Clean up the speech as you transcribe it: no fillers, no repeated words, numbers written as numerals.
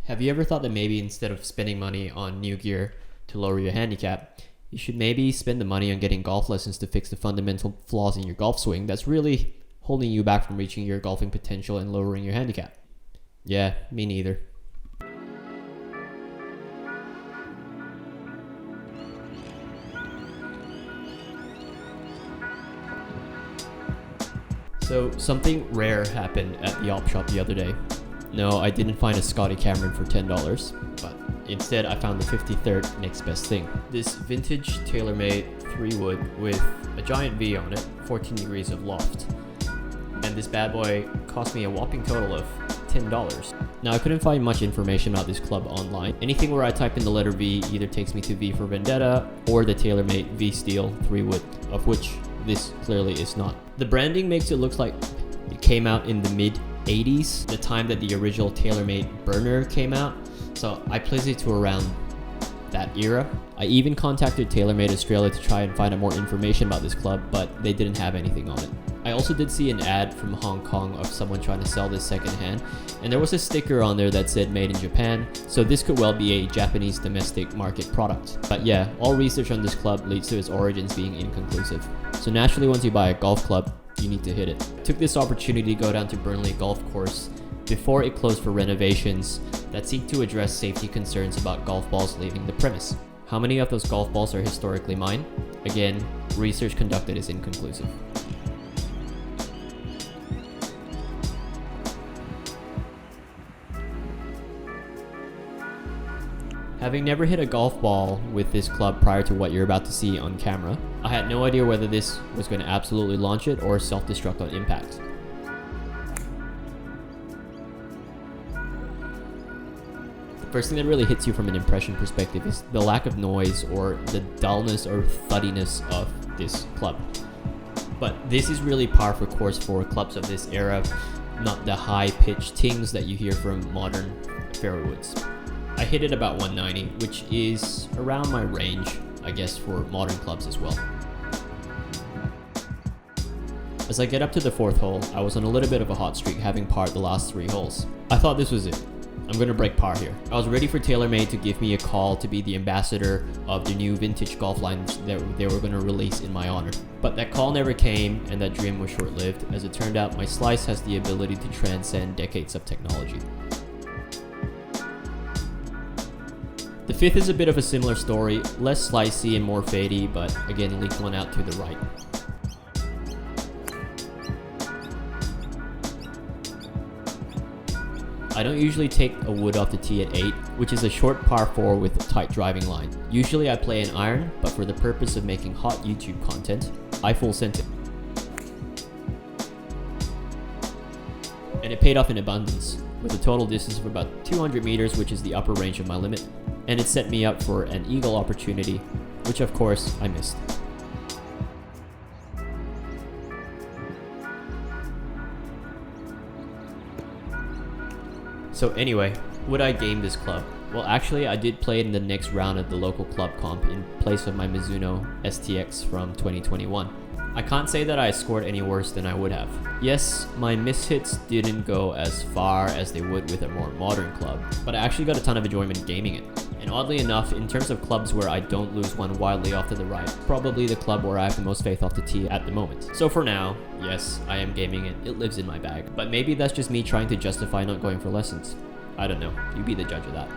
Have you ever thought that maybe instead of spending money on new gear to lower your handicap, you should maybe spend the money on getting golf lessons to fix the fundamental flaws in your golf swing that's really holding you back from reaching your golfing potential and lowering your handicap? Yeah, me neither. So something rare happened at the op shop the other day. No, I didn't find a Scotty Cameron for $10, but instead I found the 53rd next best thing. This vintage TaylorMade 3 wood with a giant V on it, 14 degrees of loft. And this bad boy cost me a whopping total of $10. Now I couldn't find much information about this club online. Anything where I type in the letter V either takes me to V for Vendetta or the TaylorMade V Steel 3 wood, of which this clearly is not. The branding makes it look like it came out in the mid 80s, the time that the original TaylorMade burner came out, so I placed it to around that era. I even contacted TaylorMade Australia to try and find out more information about this club, but they didn't have anything on it. I also did see an ad from Hong Kong of someone trying to sell this secondhand, and there was a sticker on there that said made in Japan, so this could well be a Japanese domestic market product. But yeah, all research on this club leads to its origins being inconclusive. So naturally, once you buy a golf club, you need to hit it. Took this opportunity to go down to Burnley Golf Course before it closed for renovations that seek to address safety concerns about golf balls leaving the premise. How many of those golf balls are historically mine? Again, research conducted is inconclusive. Having never hit a golf ball with this club prior to what you're about to see on camera, I had no idea whether this was going to absolutely launch it or self-destruct on impact. The first thing that really hits you from an impression perspective is the lack of noise or the dullness or thuddiness of this club. But this is really par for course for clubs of this era, not the high-pitched tings that you hear from modern fairway woods. I hit it about 190, which is around my range, I guess, for modern clubs as well. As I get up to the 4th hole, I was on a little bit of a hot streak, having parred the last 3 holes. I thought this was it. I'm gonna break par here. I was ready for TaylorMade to give me a call to be the ambassador of the new vintage golf lines that they were gonna release in my honor. But that call never came, and that dream was short-lived. As it turned out, my slice has the ability to transcend decades of technology. The 5th is a bit of a similar story, less slicey and more fadey, but again leaked one out to the right. I don't usually take a wood off the tee at 8, which is a short par 4 with a tight driving line. Usually I play an iron, but for the purpose of making hot YouTube content, I full sent it. And it paid off in abundance, with a total distance of about 200 meters, which is the upper range of my limit. And it set me up for an eagle opportunity, which of course I missed. So anyway, would I game this club? Well, actually I did play it in the next round at the local club comp in place of my Mizuno STX from 2021. I can't say that I scored any worse than I would have. Yes, my mishits didn't go as far as they would with a more modern club, but I actually got a ton of enjoyment gaming it. And oddly enough, in terms of clubs where I don't lose one wildly off to the right, probably the club where I have the most faith off the tee at the moment. So for now, yes, I am gaming it, it lives in my bag. But maybe that's just me trying to justify not going for lessons. I don't know, you be the judge of that.